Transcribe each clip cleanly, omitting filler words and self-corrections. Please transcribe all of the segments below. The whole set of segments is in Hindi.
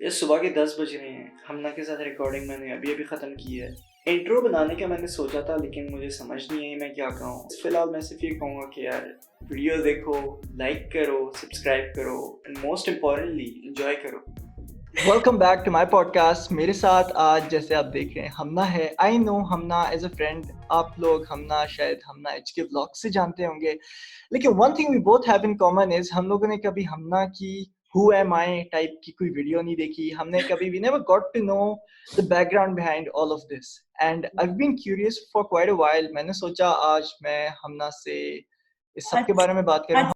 ये सुबह के 10 बज रहे हैं। हमना के साथ रिकॉर्डिंग मैंने अभी-अभी ख़त्म की है। इंट्रो बनाने का मैंने सोचा था लेकिन मुझे समझ नहीं आई मैं क्या कहूँ। फ़िलहाल मैं सिर्फ़ ये कहूँगा कि यार वीडियो देखो, लाइक करो, सब्सक्राइब करो एंड मोस्ट इम्पोर्टेंटली एन्जॉय करो। Welcome back to my podcast. मेरे साथ आज जैसे आप देख रहे हैं हमना है। I know Hamna as a friend, आप लोग हमना शायद हमना एचके व्लॉग से जानते होंगे, लेकिन one thing we both have in common is हम लोगों ने कभी हमना की हु एम आई टाइप की कोई वीडियो नहीं देखी। हमने कभी we never got to know the background behind all of this and I have been curious for quite a while. मैंने सोचा आज मैं हमना से इस सब के बारे में बात करूं।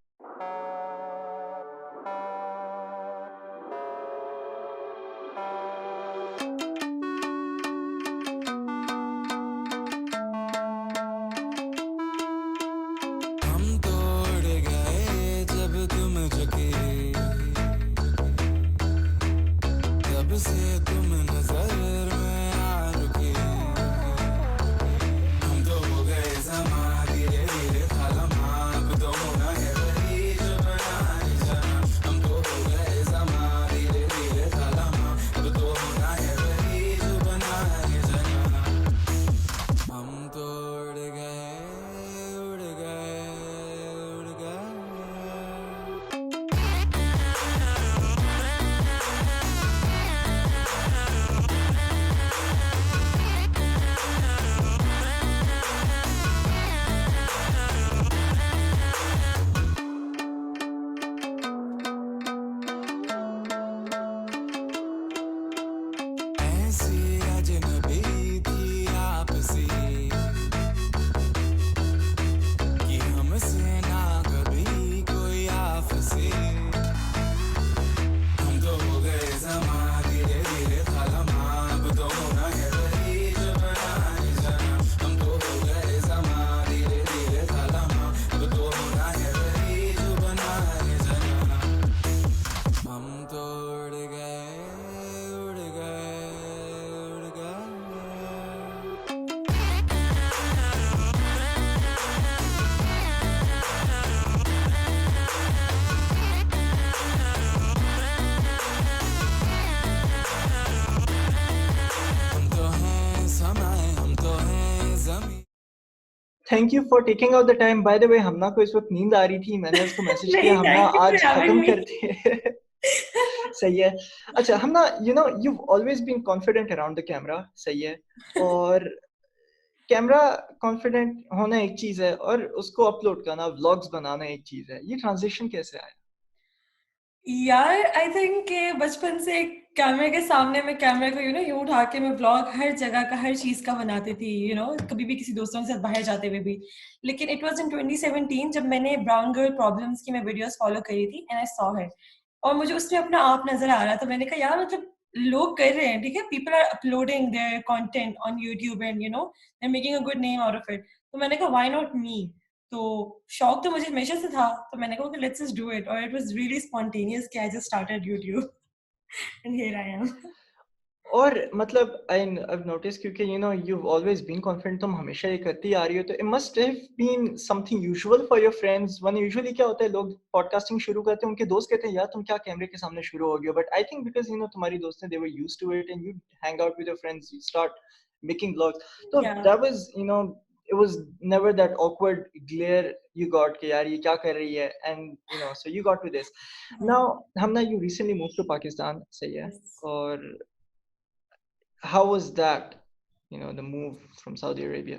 Thank you for taking out the time. By the way Hamna को इस वक्त नींद आ रही थी, मैंने उसको मैसेज किया नहीं, हमना thank you आज for having खत्म me. करते हैं। सही है। अच्छा Hamna, you know you always been confident around the camera, सही है। और कैमरा कॉन्फिडेंट होना एक चीज है और उसको अपलोड करना, व्लॉग्स बनाना एक चीज है। ये ट्रांजिशन कैसे आया? यार आई थिंक कि बचपन से कैमरे के सामने मैं कैमरे को यूं उठा के मैं व्लॉग हर जगह का हर चीज का बनाती थी, कभी भी किसी दोस्तों के साथ बाहर जाते हुए भी। लेकिन इट वाज इन 2017 जब मैंने ब्राउन गर्ल प्रॉब्लम्स की मैं वीडियोस फॉलो करी थी एंड आई सॉ हर, और मुझे उसमें अपना आप नजर आ रहा था। मैंने कहा यार मतलब लोग कर रहे हैं, ठीक है, people are uploading their content on YouTube and they are making a good name out of it. तो मैंने कहा व्हाई नॉट मी। तो शौक तो मुझे हमेशा से था, तो मैंने कहा लेट्स जस्ट डू इट, और इट वाज रियली स्पॉन्टेनियस कि I just started YouTube and here I am. और मतलब आई नोटिस, क्योंकि you know you always been confident, तुम हमेशा ये करती आ रही हो, तो it must have been something usual for your friends. One usually क्या होता है, लोग पॉडकास्टिंग शुरू करते हैं, उनके दोस्त कहते हैं यार तुम क्या कैमरे के सामने शुरू हो गए, बट आई थिंक बिकॉज तुम्हारी दोस्त ने, they were used to it and you hang out with your friends, you start making vlogs. तो या that was it was never that awkward glare you got कि यार ये क्या कर रही है, and so you got to this. Now Hamna, you recently moved to Pakistan, सही है। और how was that, the move from Saudi Arabia?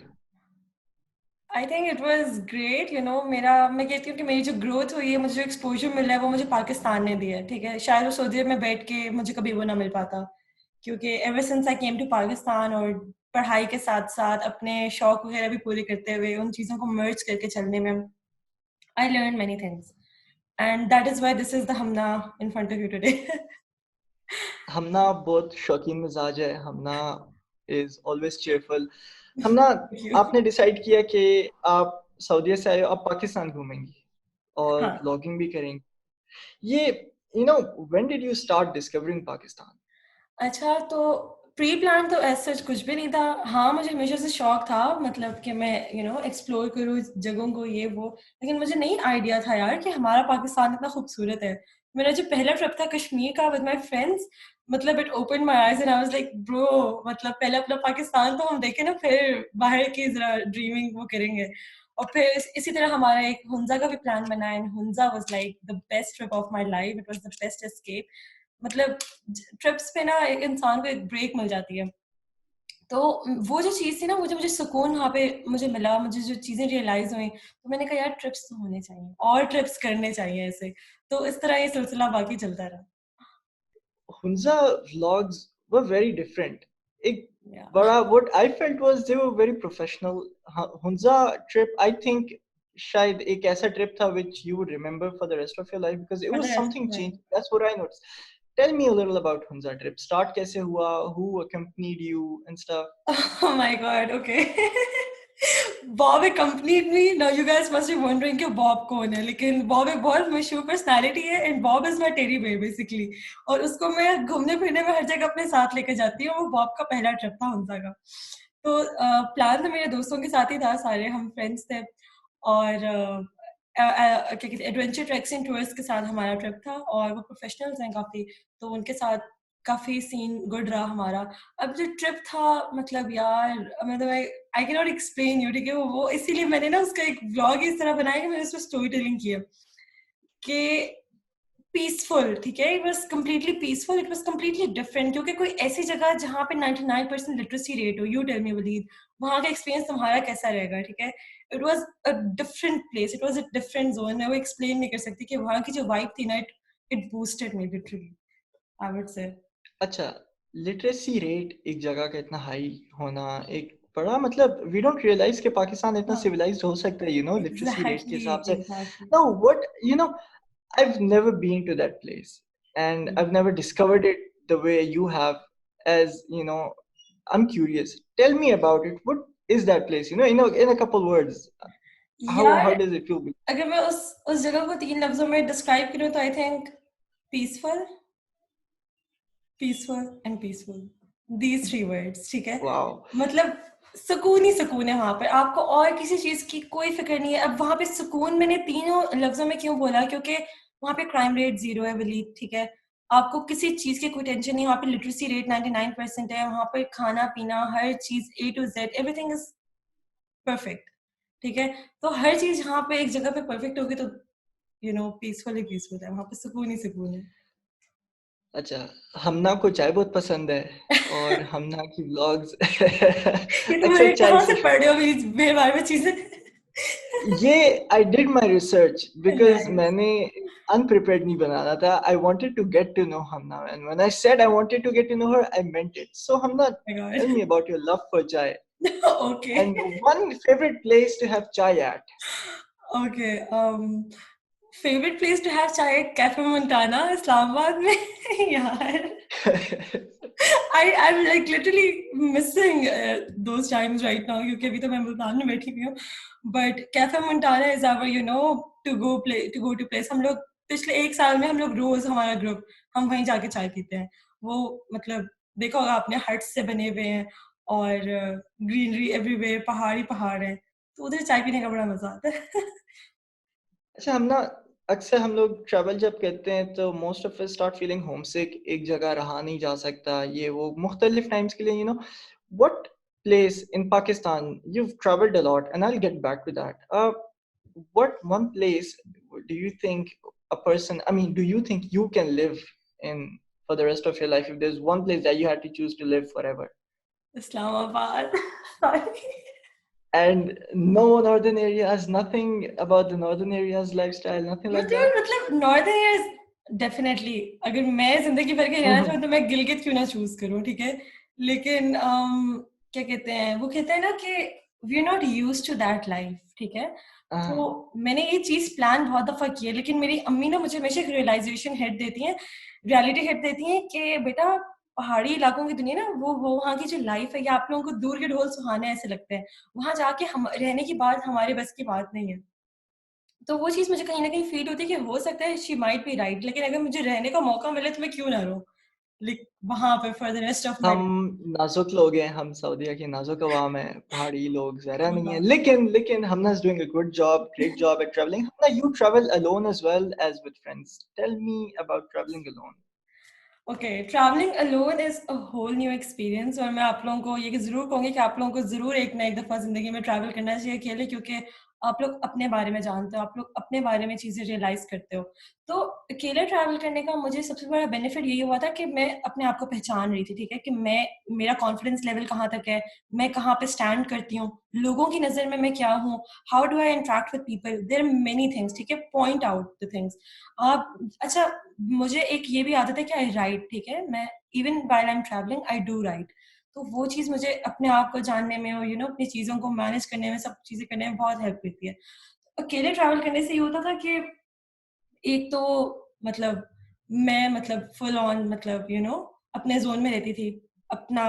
I think it was great. मैं कहती हूँ कि मेरी जो ग्रोथ हुई है, मुझे जो एक्सपोजर मिला है वो मुझे पाकिस्तान ने दिया है, ठीक है। शायद वो सऊदी में बैठ के मुझे कभी वो ना मिल पाता, क्योंकि ever since I came to Pakistan, और पढ़ाई के साथ साथ अपने शौक वगैरह भी पूरे करते हुए उन चीज़ों को मर्ज करके चलने में I learn many things, and that is why this is the Hamna in front of you today. Hamna बहुत शौकीन मिजाज है। Hamna is always cheerful. Hamna, thank you. आपने डिसाइड किया कि आप सऊदी से आए हो, आप पाकिस्तान घूमेंगी और हाँ, ब्लॉगिंग भी करेंगी। ये when did you start discovering Pakistan? अच्छा, तो प्री प्लान तो ऐसा सच कुछ भी नहीं था। हाँ, मुझे हमेशा से शौक था, मतलब कि मैं एक्सप्लोर करूँ जगहों को, ये वो। लेकिन मुझे नहीं आइडिया था यार कि हमारा पाकिस्तान इतना खूबसूरत है। मेरा जो पहला ट्रिप था कश्मीर का विद माय फ्रेंड्स, मतलब it open my eyes and I was like bro, मतलब पहले अपना पाकिस्तान तो हम देखें ना, फिर बाहर की जरा ड्रीमिंग वो करेंगे। और फिर इसी तरह हमारा एक हुंजा का भी प्लान बना and Hunza was like the best trip of my life, it was the best escape. मतलब ट्रिप्स पे ना एक इंसान को एक ब्रेक मिल जाती है। तो वो जो चीज़ थी ना, मुझे मुझे सुकून वहाँ पे मुझे मिला, मुझे जो चीज़ें रियलाइज़ हुई, तो मैंने कहा यार ट्रिप्स तो होने चाहिए और ट्रिप्स करने चाहिए ऐसे। तो इस तरह ये सिलसिला बाकी चलता रहा। Hunza vlogs were very different. एक Yeah. बड़ा what I felt was they were very professional. Hunza trip, I think शायद एक ऐसा trip था which you would remember for the rest of your life because it For the was rest of something my life. changed. That's what I noticed. Tell me a little about Hunza trip. Start कैसे हुआ? Who accompanied you and stuff? Oh my god, okay. Bob accompanied me. Now you guys must be wondering कि Bob कौन है, लेकिन Bob एक बहुत मशहूर पर्सनालिटी है and Bob is my teddy bear basically. और उसको मैं घूमने फिरने में हर जगह अपने साथ लेकर जाती हूँ। वो Bob का पहला ट्रिप था हुंजा का। तो प्लान तो मेरे दोस्तों के साथ ही था, सारे हम फ्रेंड्स थे और क्या कहते हैं एडवेंचर ट्रैक्स एंड टूर्स के साथ हमारा ट्रिप था और वो प्रोफेशनल्स हैं काफ़ी, तो उनके साथ काफ़ी सीन गुड रहा हमारा। अब जो ट्रिप था मतलब यार मतलब I can not explain you, ठीक है? वो इसीलिए मैंने ना उसका एक व्लॉग इस तरह बनाया कि मैंने उसमें स्टोरी टेलिंग की है कि पीसफुल, ठीक है? It was completely peaceful, it was completely different, क्योंकि कोई ऐसी जगह जहाँ पे 99% लिटरेसी रेट हो, यू टेल मी वलीद, वहाँ का एक्सपीरियंस तुम्हारा कैसा रहेगा, ठीक है? It was a different place, it was a different zone. मैं वो एक्सप्लेन नहीं कर सकती कि वहाँ की जो वाइब थी ना, it boosted me literally, I would say. अच्छा, लिटरेसी रेट एक जगह का इतना हाई होना एक बड़ा मतलब वी डोंट रियलाइज कि पाकिस्तान इतना हाँ, सिविलाइज्ड हो सकता है लिटरेसी रेट के एग्ज़ैक्टली, हिसाब से exactly. now what I've never been to that place and I've never discovered it the way you have as I'm curious, tell me about it. What is that place, in a couple words? How यार does it feel? अगर मैं उस जगह को 3 लफ्ज़ों में डिस्क्राइब करूँ तो I think peaceful, peaceful and peaceful, these 3 words, ठीक है? Wow. मतलब सुकून ही सुकून है वहाँ पे, आपको और किसी चीज़ की कोई फ़िक्र नहीं है। अब वहाँ पे सुकून मैंने तीनों लफ्ज़ों में क्यों बोला, क्योंकि वहाँ पे क्राइम रेट 0 है वलीद, ठीक है? आपको किसी चीज़ की कोई टेंशन नहीं है, वहाँ पे लिटरेसी रेट 99% है, वहाँ पे खाना-पीना हर चीज़ A to Z everything is perfect, ठीक है? तो हर चीज़ यहाँ पे एक जगह पे परफेक्ट होगी तो पीसफुल ही पीसफुल है, वहाँ पे सुकून ही सुकून है। अच्छा, हमना को चाय बहुत पसंद है और हमना की व्लॉग्स ये अक्सर तुम्हारे चाय कहाँ से से पढ़ रहे हो मेरे बारे में चीज़ें? ये I did my research because nice. मैंने अनप्रिपेयर्ड नहीं बनाना था. I wanted to get to know Hamna and when I said I wanted to get to know her I meant it. So Hamna, my tell god. Me about your love for chai okay. and one favorite place to have chai at. Okay, favourite place to have chai cafe Montana Islamabad में। यार I'm like literally missing those times right now क्योंकि अभी तो मैं मुल्तान में बैठी हुई हूँ, but Cafe Montana is our to go to place। हम लोग पिछले 1 साल में हम लोग रोज हमारा ग्रुप हम वहीं जाके चाय पीते हैं। वो मतलब देखा होगा आपने, हट्स से बने हुए हैं और ग्रीनरी एवरीवेयर, पहाड़ ही पहाड़ है, तो उधर चाय पीने का बड़ा मजा आता है। अच्छा, हम ना अक्सर हम लोग ट्रैवल जब करते हैं तो most of us start feeling homesick. एक जगह रहा नहीं जा सकता, ये वो मुख्तलिफ टाइम्स के लिए. What place in Pakistan you've traveled a lot and I'll get back to that. What one place do you think a person, I mean, do you think you can live in for the rest of your life if there's one place that you had to choose to live forever? Islamabad. Sorry। And no northern areas, nothing about the northern areas lifestyle, nothing like that? मतलब नॉर्दर्न एरियाज डेफिनेटली, अगर मैं जिंदगी भर के रहना चाहूँ तो मैं गिलगित क्यों ना चूज करूँ, ठीक है? लेकिन क्या कहते हैं, वो कहते हैं ना कि we are not used to that life, ठीक है? तो Ah, मैंने ये चीज प्लान बहुत दफा की है, लेकिन मेरी अम्मी ना मुझे हमेशा एक रियलाइजेशन हिट देती हैं, रियलिटी हिट देती हैं कि बेटा पहाड़ी इलाकों की दुनिया ना वो वहाँ की जो लाइफ है, या आप लोगों को दूर के ढोल सुहाने ऐसे लगते हैं, वहां जाके हम रहने की बात हमारे बस की बात नहीं है। तो वो चीज़ मुझे कहीं न कहीं फ़ील होती है कि हो सकता है शी माइट बी राइट, लेकिन अगर मुझे रहने का मौका मिले तो मैं क्यों ना रहूँ? like वहां पे for the rest of my हम नाजुक लोग हैं, हम सऊदीया की नाजुक अवाम है, पहाड़ी लोग ज़रा नहीं है। life. लेकिन Hamna is doing a good job, great job at traveling. Hamna, you travel alone as well as with friends. Tell me about traveling alone. Okay, travelling alone is a whole new experience, और मैं आप लोगों को ये ज़रूर कहूँगी कि आप लोगों को ज़रूर एक ना एक दफ़ा ज़िंदगी में ट्रैवल करना चाहिए अकेले, क्योंकि आप लोग अपने बारे में जानते हो, आप लोग अपने बारे में चीज़ें रियलाइज़ करते हो। तो अकेले ट्रैवल करने का मुझे सबसे बड़ा बेनिफिट यही हुआ था कि मैं अपने आप को पहचान रही थी, ठीक है? कि मेरा कॉन्फिडेंस लेवल कहाँ तक है, मैं कहाँ पे स्टैंड करती हूँ, लोगों की नज़र में मैं क्या हूँ, how do I interact with people, there are many things, ठीक है? Point out the things. आप अच्छा, मुझे एक ये भी आदत है कि आई राइट, ठीक है? मैं even while I am travelling I do right. तो वो चीज़ मुझे अपने आप को जानने में और अपनी चीज़ों को मैनेज करने में, सब चीज़ें करने में बहुत हेल्प करती है। अकेले ट्रैवल करने से ये होता था कि एक तो मतलब मैं फुल ऑन अपने ज़ोन में रहती थी। अपना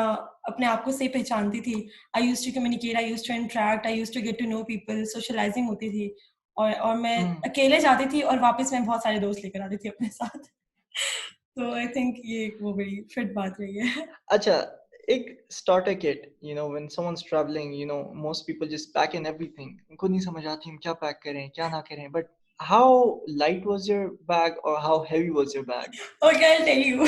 अपने आप को सही पहचानती थी। I used to communicate, I used to interact, I used to get to know people, socialising होती थी। और मैं Hmm. अकेले जाती थी और वापस मैं बहुत सारे दोस्त लेकर आती थी अपने साथ। तो आई थिंक ये एक वो बड़ी फिट बात रही है। अच्छा, एक starter kit, when someone's traveling, most people just pack in everything. उनको नहीं समझ आती हम क्या पैक करें, क्या ना करें. But how light was your bag or how heavy was your bag? Okay, I tell you.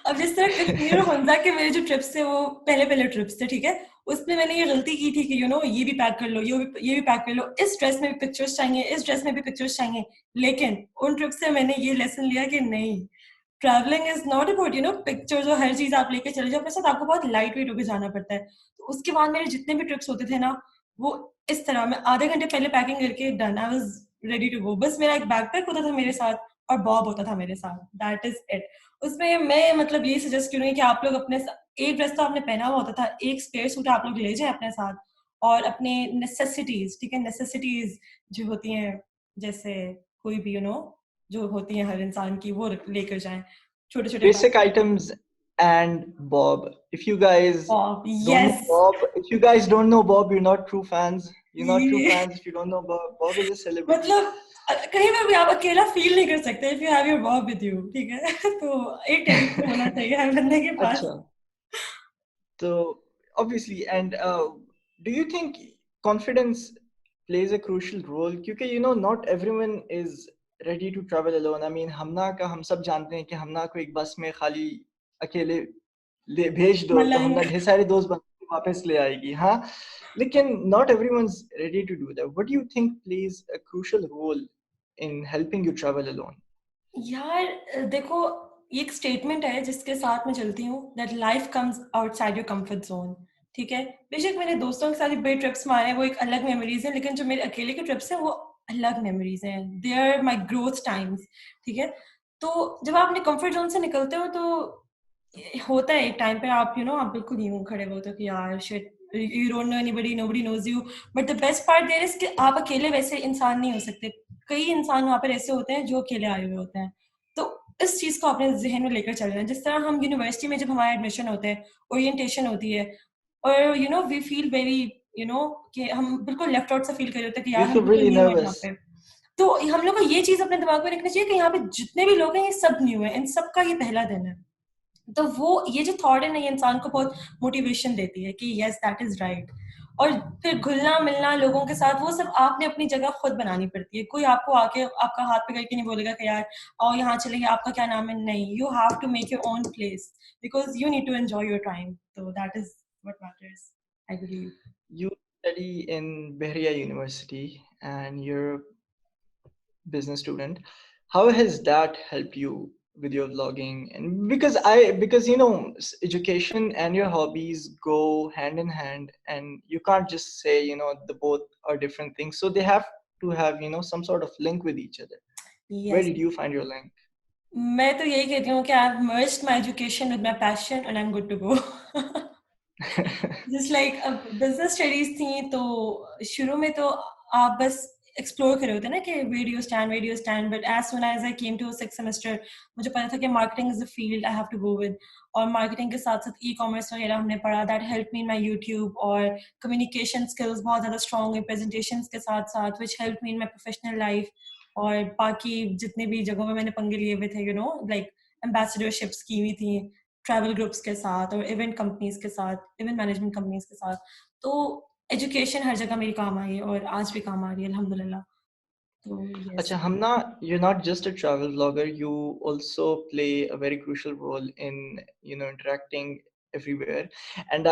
अब जिस तरह कश्मीर और हमजा के मेरे जो ट्रिप्स थे वो पहले ट्रिप्स थे, ठीक है? उसमें मैंने ये गलती की थी कि ये भी पैक कर लो, ये भी पैक कर लो, इस ड्रेस में भी पिक्चर्स चाहिए, इस ड्रेस में भी पिक्चर्स चाहिए। लेकिन उन ट्रिप से मैंने ये लेसन लिया कि नहीं, travelling is not about pictures और हर चीज आप लेके चले जाओ अपने साथ, आपको बहुत लाइट वेट होकर जाना पड़ता है। तो उसके बाद मेरे जितने भी ट्रिप्स होते थे ना, वो इस तरह, मैं आधे घंटे पहले पैकिंग करके done, I was ready to go. बस मेरा एक बैकपैक होता था मेरे साथ और बॉब होता था मेरे साथ, दैट इज इट। उसमें मैं ये सजेस्ट करूंगी कि आप लोग एक ड्रेस तो आपने पहना हुआ होता था, एक स्पेयर सूट आप लोग ले जाएं अपने साथ, और अपने नेसेसिटीज, ठीक है, नेसेसिटीज जो होती हैं, जैसे कोई भी जो होती हैं हर इंसान की, वो लेकर जाएं, छोटे छोटे Basic items and Bob. If you guys Bob, don't know yes. Bob, if you guys don't know Bob, you're not true fans. You're not true fans if you don't know Bob. Bob is a celebrity. कहीं पर भी आप अकेला फील नहीं कर सकते if you have your Bob with you, ठीक है? तो एक टेंशन होना चाहिए हर बंदे के पास। अच्छा, so obviously, and do you think confidence plays a crucial role? क्योंकि not everyone is ready to travel alone. I mean, हमना का हम सब जानते हैं कि हमना को एक बस में खाली अकेले ले भेज दो तो मलंग। हमना ढेर सारे दोस्त बन के वापस ले आएगी, हाँ। लेकिन not everyone's ready to do that. What do you think plays a crucial role in helping you travel alone? यार देखो, ये एक स्टेटमेंट है जिसके साथ मैं चलती हूँ, that life comes outside your comfort zone, ठीक है? बेशक मैंने दोस्तों के साथ बड़े ट्रिप्स मारे हैं, वो एक अलग मेमोरीज है, लेकिन जो मेरे अकेले के ट्रिप्स हैं वो अलग मेमोरीज हैं, they are my growth times, ठीक है? तो जब आप अपने कंफर्ट जोन से निकलते हो तो होता है एक टाइम पे आप आप बिल्कुल यूं खड़े होते हो कि यार shit, you don't know anybody, nobody knows you. But the best part there is कि आप अकेले वैसे इंसान नहीं हो सकते, कई इंसान वहाँ पर ऐसे होते हैं जो अकेले आए हुए होते हैं। तो इस चीज को अपने जहन में लेकर चलना है। जिस तरह हम यूनिवर्सिटी में जब हमारा एडमिशन होते हैं, ओरिएंटेशन होती है, और वी फील वेरी कि हम बिल्कुल लेफ्ट आउट सा फील कर रहे होते हैं कि We यार हम feel बिल्कुल really न्यू है यहाँ nervous. पे। तो हम लोग को ये चीज अपने दिमाग में रखनी चाहिए कि यहाँ पे जितने भी लोग हैं ये सब न्यू है, इन सबका ये पहला दिन है। तो वो ये जो थॉट है ना, ये इंसान को बहुत मोटिवेशन देती है कि यस दैट इज राइट। और फिर घुलना मिलना लोगों के साथ, वो सब आपने अपनी जगह खुद बनानी पड़ती है। कोई आपको आके आपका हाथ पकड़ के नहीं बोलेगा कि यार आओ यहाँ चलेंगे, आपका क्या नाम है, नहीं, you have to make your own place because you need to enjoy your time. तो that is what matters, I believe. You study in Behriya University and you're a business student. How has that helped you with your vlogging? And because education and your hobbies go hand in hand, and you can't just say the both are different things. So they have to have some sort of link with each other. Where yes, did you find your link? मैं तो यही कहती हूँ कि I have merged my education with my passion and I am good to go. Just like अब बिजनेस स्टडीज थी, तो शुरू में तो आप बस एक्सप्लोर कर रहे होते ना कि वेडियो स्टैंड, but as soon as I came to 6th semester, मुझे पता था कि marketing is the field I have to go with. और मार्केटिंग के साथ साथ ई कॉमर्स वगैरह हमने पढ़ा, that help me in my YouTube, और कम्युनिकेशन स्किल्स बहुत ज़्यादा स्ट्रॉन्ग है प्रेजेंटेशन के साथ साथ, which help me in my professional life. और बाकी जितने भी जगहों में मैंने पंगे लिए हुए थे, लाइक एम्बेसडरशिप्स की हुई थी ट्रैवल ग्रुप्स के साथ और इवेंट कंपनीज के साथ, इवेंट मैनेजमेंट कंपनीज के साथ। तो एजुकेशन हर जगह मेरी काम आई है और आज भी काम आ रही है अल्हम्दुलिल्लाह। तो yes. Acha, Hamna, you're not just a travel vlogger, you also play a very crucial role in, interacting everywhere. And,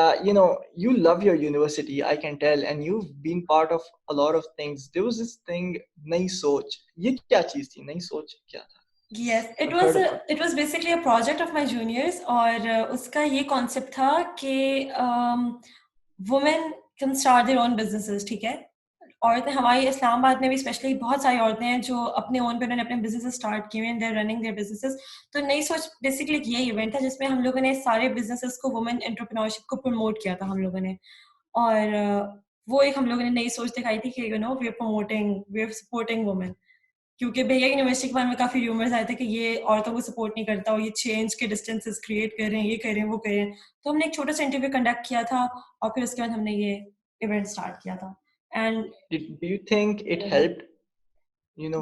you love your university, I can tell, and you've been part of a lot of things. There was this thing, Nai Soch. Ye kya cheez thi? Nai Soch kya tha? Yes, I've heard about it. it was basically a project of my juniors और उसका ये concept था कि women can start their own businesses, ठीक है? औरतें हमारी इस्लामाबाद में भी स्पेशली बहुत सारी औरतें हैं जो अपने ओन पे उन्होंने अपने बिजनेसेस स्टार्ट किए हैं, देयर रनिंग देयर बिजनेसेस। तो नई सोच बेसिकली एक ये इवेंट था जिसमें हम लोगों ने सारे बिजनेसेस को, वुमेन एंटरप्रेन्योरशिप को प्रमोट किया था हम लोगों ने। और वो एक हम लोगों ने नई सोच दिखाई थी कि we are promoting, we are supporting women. क्योंकि भैया यूनिवर्सिटी के बारे में काफी रूमर्स आए थे कि ये औरतों को सपोर्ट नहीं करता और ये चेंज के डिस्टेंसेस क्रिएट कर रहे हैं, ये कर रहे हैं, वो कर रहे हैं। तो हमने एक छोटा सा इंटरव्यू कंडक्ट किया था और फिर उसके बाद हमने ये इवेंट स्टार्ट किया था। And Do you think it helped,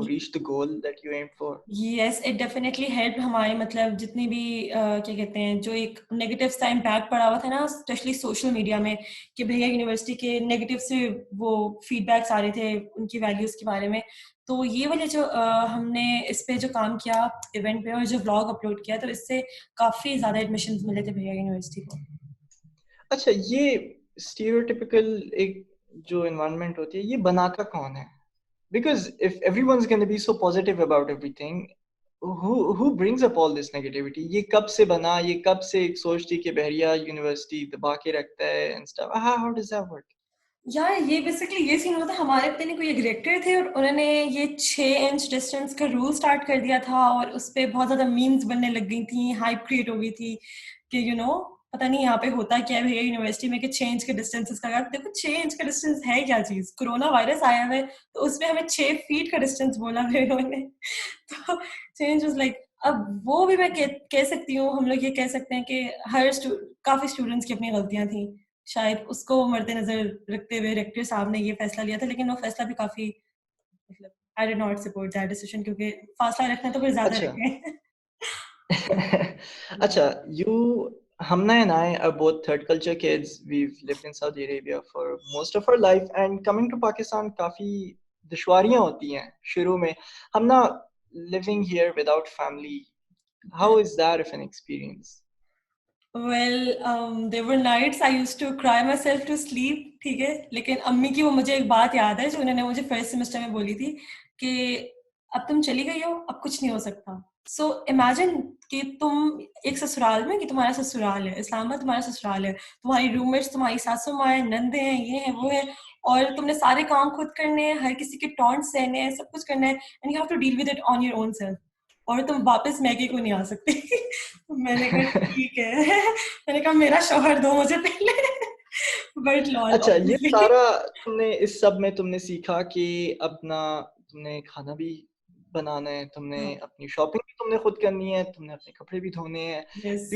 reach the goal that you aimed for? Yes, it definitely help. हमारे मतलब जितनी भी क्या कहते हैं, जो एक नेगेटिव सा इम्पैक्ट पड़ा हुआ था ना, स्पेशली सोशल मीडिया में, कि भैया यूनिवर्सिटी के नेगेटिव से वो फीडबैक्स आ रहे थे उनकी वैल्यूज के बारे में। तो ये वाले जो हमने इस पे जो काम किया इवेंट पे और जो व्लॉग अपलोड किया, तो इससे काफी ज्यादा एडमिशंस मिले थे भैया यूनिवर्सिटी को। अच्छा, ये stereotypical एक जो environment होती है, ये बनाता कौन है? Because if everyone's going to be so positive about everything, who brings up all this negativity? ये कब से बना? ये कब से एक सोच थी कि बहरिया यूनिवर्सिटी दबा के रखता है and stuff? How does that work? यार ये बेसिकली ये सीन होता है, हमारे पता नहीं कोई एक डायरेक्टर थे और उन्होंने ये 6 इंच डिस्टेंस का रूल स्टार्ट कर दिया था और उस पे बहुत ज्यादा मीम्स बनने लग गई थी, हाइप क्रिएट हो गई थी कि पता नहीं यहाँ पे होता क्या है भैया यूनिवर्सिटी में कि 6 इंच के डिस्टेंसेस का। देखो 6 इंच का डिस्टेंस है क्या चीज, कोरोना वायरस आया है तो उसमें हमें 6 फीट का डिस्टेंस बोला है इन्होंने। तो चेंज वाज लाइक, अब वो भी मैं कह सकती हूँ, हम लोग ये कह सकते हैं कि काफी स्टूडेंट्स की अपनी गलतियां थी, शायद उसको मद्दे नजर रखते हुए रेक्टर साहब ने ये फैसला लिया था। लेकिन वो फैसला भी काफी, मतलब आई did not support that decision, क्योंकि फासला रखना तो फिर ज्यादा अच्छा. रखें। Acha, Hamna and I are both third culture kids. We've lived in Saudi Arabia for most of our life, and coming to Pakistan, काफी दुश्वारियां होती हैं शुरू में. Hamna, living here without family, how is that of an experience? Well, there were nights I used to cry myself to sleep, ठीक है। लेकिन अम्मी की वो मुझे एक बात याद है जो उन्होंने मुझे फर्स्ट सेमेस्टर में बोली थी कि अब तुम चली गई हो, अब कुछ नहीं हो सकता। सो इमेजिन कि तुम एक ससुराल में, कि तुम्हारा ससुराल है, इस्लामाबाद तुम्हारा ससुराल है, तुम्हारी रूममेट्स, तुम्हारी सासू माँ है, नंदे हैं, ये है वो है, और तुमने सारे काम खुद करने हैं, हर किसी के टॉन्ट सहने हैं, सब कुछ करना है, and you have to deal with it on your own self, और तुम वापस मैगी को नहीं आ सकती। तो मैंने कहा ठीक है। मैंने कहा मेरा शौहर दो मुझे पहले। बट लॉल अच्छा, ये सारा तुमने इस सब में तुमने सीखा कि अपना तुमने खाना भी बनाना है, तुमने अपनी शॉपिंग भी तुमने खुद करनी है, तुमने अपने कपड़े भी धोने हैं. Yes.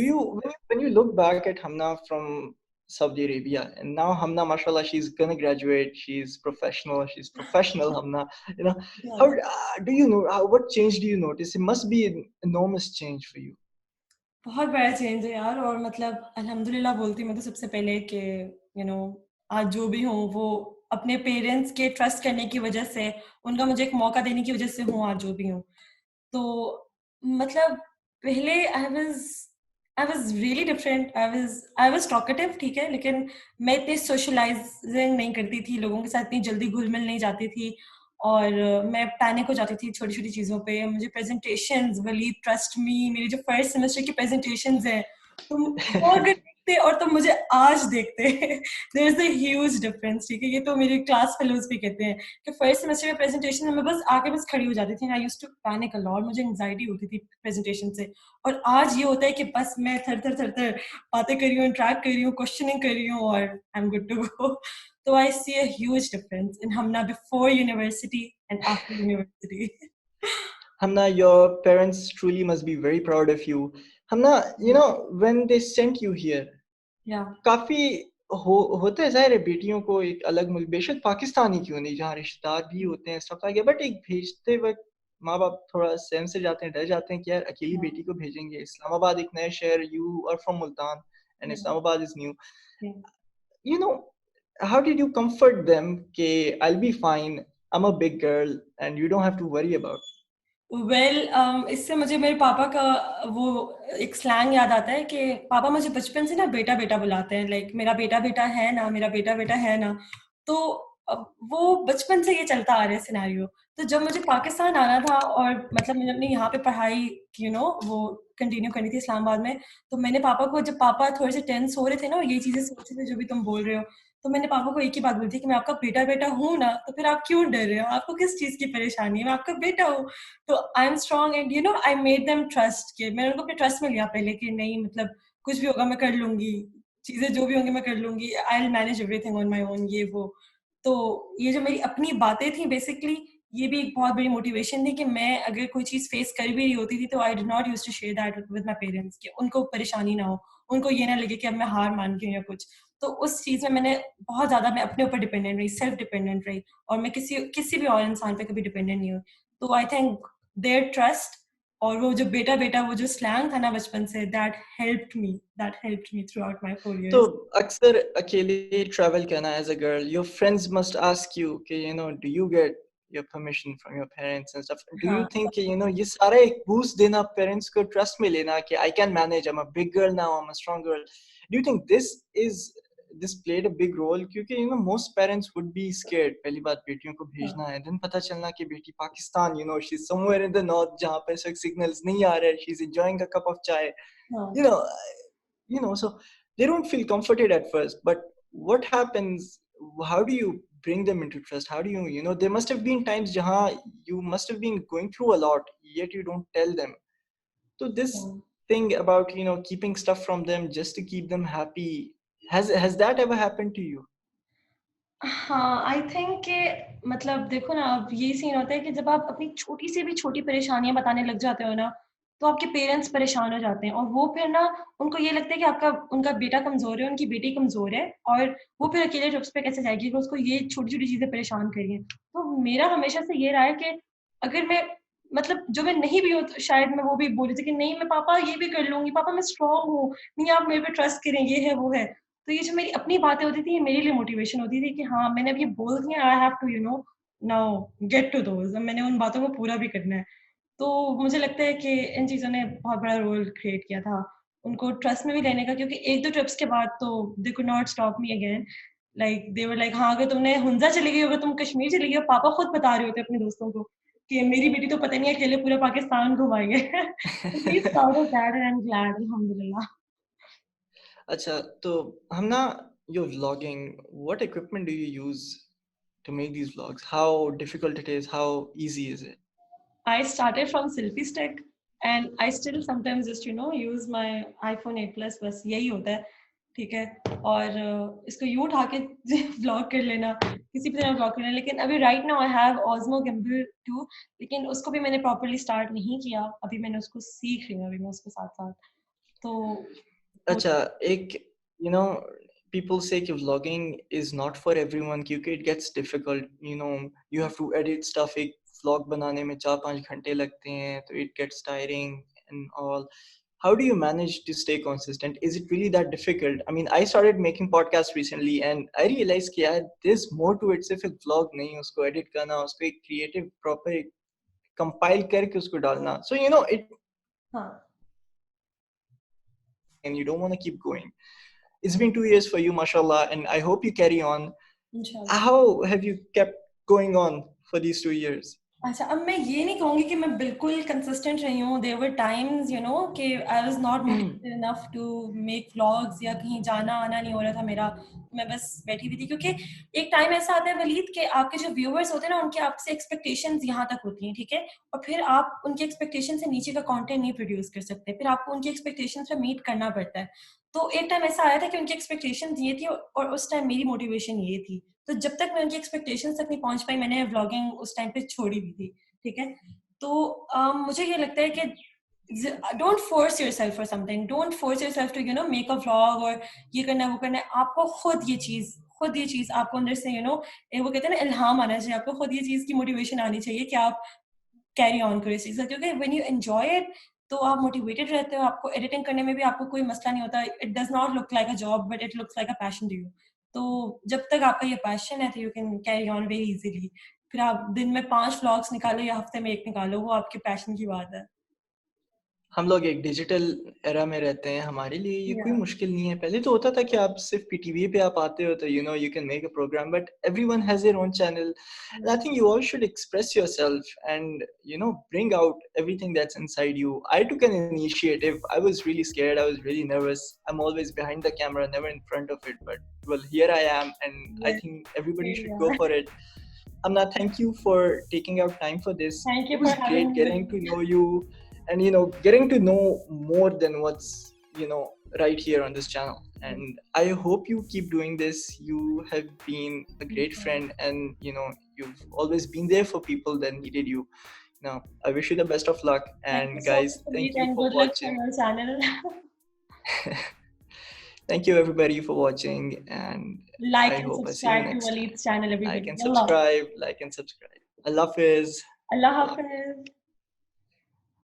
When you look back at Hamna from Saudi Arabia, and now Hamna, mashallah, she's gonna graduate, she's professional, Hamna, Yeah. how do you know, what change do you notice? It must be an enormous change for you. बहुत बड़ा चेंज है यार, और मतलब अल्हम्दुलिल्लाह बोलती मैं तो सबसे पहले कि आज जो भी हूँ वो अपने पेरेंट्स के ट्रस्ट करने की वजह से, उनका मुझे एक मौका देने की वजह से हूँ आज जो भी हूँ। तो मतलब पहले I was really different, I was talkative, ठीक है, लेकिन मैं इतनी सोशलाइजिंग नहीं करती थी, लोगों के साथ इतनी जल्दी घुल मिल नहीं जाती थी, और मैं पैनिक हो जाती थी छोटी छोटी चीजों पे। मुझे प्रेजेंटेशंस, वली ट्रस्ट मी, मेरी जो फर्स्ट सेमेस्टर की प्रेजेंटेशंस हैं, तुम वो अगर देखते और तुम मुझे आज देखते, there is a huge difference, ठीक है। ये तो मेरे क्लास फेलोज भी कहते हैं कि फर्स्ट सेमेस्टर में प्रेजेंटेशन में मैं बस आके बस खड़ी हो जाती थी, I used to panic a lot, मुझे एंजाइटी होती थी प्रेजेंटेशन से। और आज ये होता है कि बस मैं थर थर थर थर बातें कर रही हूँ, इंटरेक्ट कर रही हूँ, क्वेश्चनिंग कर रही हूँ, और I am good to go. So I see a huge difference in Hamna before university and after university. Hamna, your parents truly must be very proud of you. Hamna, when they sent you here, Yeah. काफी होता है, जाहिर है बेटियों को एक अलग मुल्क, बेशक पाकिस्तानी क्यों नहीं, जहाँ रिश्तेदार भी होते हैं, सब आगे, बट एक भेजते वक्त माँ बाप थोड़ा सहम से जाते हैं, डर जाते हैं कि यार अकेली Yeah. बेटी को भेजेंगे इस्लामाबाद, एक नया शहर, you are from Multan and Yeah. Islamabad is new, Yeah. you know, how did you comfort them कि I'll be fine, I'm a big girl and you don't have to worry about. इससे मुझे मेरे पापा का वो एक स्लैंग याद आता है कि पापा मुझे बचपन से ना बेटा बेटा बुलाते हैं, लाइक मेरा बेटा बेटा है ना, मेरा बेटा बेटा है ना। तो वो बचपन से ये चलता आ रहा है सिनेरियो। तो जब मुझे पाकिस्तान आना था और मतलब मैंने अपनी यहाँ पे पढ़ाई वो कंटिन्यू करनी थी इस्लामाबाद में, तो मैंने पापा को, जब पापा थोड़े से टेंस हो रहे थे ना, ये चीजें सोच रहे थे जो भी तुम बोल रहे हो, तो मैंने पापा को एक ही बात बोली थी कि मैं आपका बेटा बेटा हूँ ना, तो फिर आप क्यों डर रहे हो, आपको किस चीज की परेशानी है, मैं आपका बेटा हूँ। तो I am strong and I made them trust, कि मैंने उनको अपने ट्रस्ट में लिया पहले कि नहीं, मतलब कुछ भी होगा मैं कर लूंगी, चीजें जो भी होंगी मैं कर लूंगी, I will manage everything on my own, ये वो। तो ये जो मेरी अपनी बातें थी बेसिकली, ये भी एक बहुत बड़ी मोटिवेशन थी कि मैं अगर कोई चीज फेस कर भी रही होती थी तो I did not use to share that with my parents, कि उनको परेशानी ना हो, उनको ये ना लगे कि अब मैं हार मान गई या कुछ। तो उस चीज में मैंने बहुत ज्यादा, मैं अपने ऊपर डिपेंडेंट रही, सेल्फ डिपेंडेंट रही, और मैं किसी किसी भी और इंसान पे कभी डिपेंडेंट नहीं हुई। तो आई थिंक देयर ट्रस्ट और वो जो बेटा बेटा, वो जो स्लैंग था ना बचपन से, that helped me through out my 4 तो years. अक्सर अकेले travel करना as a girl, your friends must ask you कि do you get your permission from your parents and stuff. Do you हाँ, think कि ये सारा एक boost देना parents को trust में लेना कि I can manage, I'm a big girl now, I'm a strong girl. Do you think this played a big role? क्योंकि most parents would be scared, पहली बात बेटियों को हाँ, भेजना है, then पता चलना कि बेटी Pakistan, she's somewhere in the north जहाँ पे signals नहीं आ रहे, she's enjoying a cup of chai, हाँ. you know so they don't feel comforted at first, but what happens, how do you bring them into trust, how do you there must have been times jahan you must have been going through a lot, yet you don't tell them. So this हाँ. thing about keeping stuff from them just to keep them happy, has that ever happened to you? हाँ, आई थिंक कि मतलब देखो ना, अब ये सीन होता है कि जब आप अपनी छोटी से भी छोटी परेशानियाँ बताने लग जाते हो ना, तो आपके पेरेंट्स परेशान हो जाते हैं, और वो फिर ना, उनको ये लगता है कि आपका उनका बेटा कमज़ोर है, उनकी बेटी कमज़ोर है, और वो फिर अकेले ट्रिप्स पे कैसे जाएगी, कि उसको ये छोटी-छोटी चीज़ें परेशान कर रही हैं। तो मेरा हमेशा से ये रहा है कि अगर मैं, मतलब जो मैं नहीं भी हूँ, तो शायद मैं वो भी बोली थी कि नहीं, मैं पापा ये भी कर लूँगी, पापा मैं स्ट्रॉन्ग हूँ, नहीं आप मेरे पे ट्रस्ट करें, ये है, वो है। तो ये जो मेरी अपनी बातें होती थी, ये मेरे लिए मोटिवेशन होती थी कि हाँ, मैंने अब ये बोल दिया, I have to now get to those, अब मैंने उन बातों को पूरा भी करना है। तो मुझे लगता है कि इन चीज़ों ने बहुत बड़ा रोल क्रिएट किया था, उनको ट्रस्ट में भी लेने का, क्योंकि 1-2 ट्रिप्स के बाद तो they could not stop me again. Like they were like, हाँ, अगर तुमने हुंज़ा चली गई हो, अगर तुम कश्मीर चली गई हो, पापा खुद बता रहे होते अपने दोस्तों को कि मेरी बेटी तो पता नहीं अकेले पूरा पाकिस्तान घुमाएँगे। He is proud of that and I am glad, अल्हम्दुलिल्लाह। अच्छा, तो हम ना, your vlogging, what equipment do you use to make these vlogs? How difficult it is, how easy is it? I started from selfie stick and I still sometimes just use my iPhone 8 Plus, बस यही होता है, ठीक है। और इसको यूँ उठा के व्लॉग कर लेना, किसी भी तरह व्लॉग करना। लेकिन अभी right now I have Osmo Gimbal 2, लेकिन उसको भी मैंने प्रॉपर्ली स्टार्ट नहीं किया, अभी मैंने उसको सीख रही हूँ अभी मैं उसके साथ-साथ। तो वो अच्छा, एक you know people say कि vlogging is not for everyone क्योंकि it gets difficult, you have to edit stuff, एक vlog बनाने में 4-5 घंटे लगते हैं, तो it gets tiring and all. How do you manage to stay consistent? Is it really that difficult? I mean, I started making podcasts recently and I realized कि यार there's more to it, सिर्फ एक vlog नहीं, उसको edit करना, उसको एक creative proper compile करके उसको डालना, so it, हाँ, and you don't want to keep going. It's been 2 years for you, mashallah, and I hope you carry on. इंशाल्लाह। How have you kept going on for these 2 years? अच्छा, अब मैं ये नहीं कहूँगी कि मैं बिल्कुल कंसिस्टेंट रही हूँ। देयर वर टाइम्स कि I was not motivated enough to make vlogs, या कहीं जाना-आना नहीं हो रहा था मेरा। मैं बस बैठी हुई थी, क्योंकि एक टाइम ऐसा आता है वलीद कि आपके जो व्यूअर्स होते हैं ना, उनकी आपसे एक्सपेक्टेशंस यहाँ तक होती हैं, ठीक है? और फिर आप उनकी एक्सपेक्टेशन से नीचे का कंटेंट नहीं प्रोड्यूस कर सकते। फिर आपको उनकी एक्सपेक्टेशंस पे मीट करना पड़ता है। तो एक टाइम ऐसा आया था कि उनकी एक्सपेक्टेशंस ये थी, और उस टाइम मेरी मोटिवेशन ये थी। तो जब तक मैं उनकी एक्सपेक्टेशंस तक नहीं पहुँच पाई, मैंने व्लॉगिंग उस टाइम पे छोड़ी भी थी, ठीक है? तो मुझे ये लगता है कि don't force yourself for something, don't force yourself to make a vlog, और ये करना है, वो करना है। आपको खुद ये चीज़ आपको अंदर से वो कहते हैं ना, इल्हाम आना चाहिए, आपको खुद ये चीज़ की मोटिवेशन आनी चाहिए कि आप कैरी ऑन करो इस चीज़ का, क्योंकि व्हेन यू एंजॉय इट तो आप मोटिवेटेड रहते हो, आपको एडिटिंग करने में भी आपको कोई मसला नहीं होता, it does not look like a job but it looks like a passion to you. तो जब तक आपका ये पैशन है तो you can carry on very easily. फिर आप दिन में 5 व्लॉग्स निकालो या हफ्ते में 1 निकालो, वो आपके पैशन की बात है। हम लोग एक डिजिटल एरा में रहते हैं, हमारे लिए ये कोई या मुश्किल नहीं है। पहले तो होता था कि आप सिर्फ पीटीवी पे आप आते हो तो you can make a programme, but everyone has their own channel and I think you all should express yourself and bring out everything that's inside you. I took an initiative. I was really scared, I was really nervous. I'm always behind the camera, never in front of it, but well, here I am, and I yes, think everybody here should we go are. for it. Amna, thank you for taking out time for this. Thank It you was for great having getting me. to know you and getting to know more than what's right here on this channel. And I hope you keep doing this. You have been a great friend, and you've always been there for people that needed you. I wish you the best of luck, Thank you and so guys, much, thank Puneet, you and for good luck for watching. your channel. Thank you everybody for watching, and Like I and hope I see you subscribe to next time. Waleed's channel, Like everybody. and Allah. subscribe, like and subscribe. Allah Hafiz. Allah Hafiz.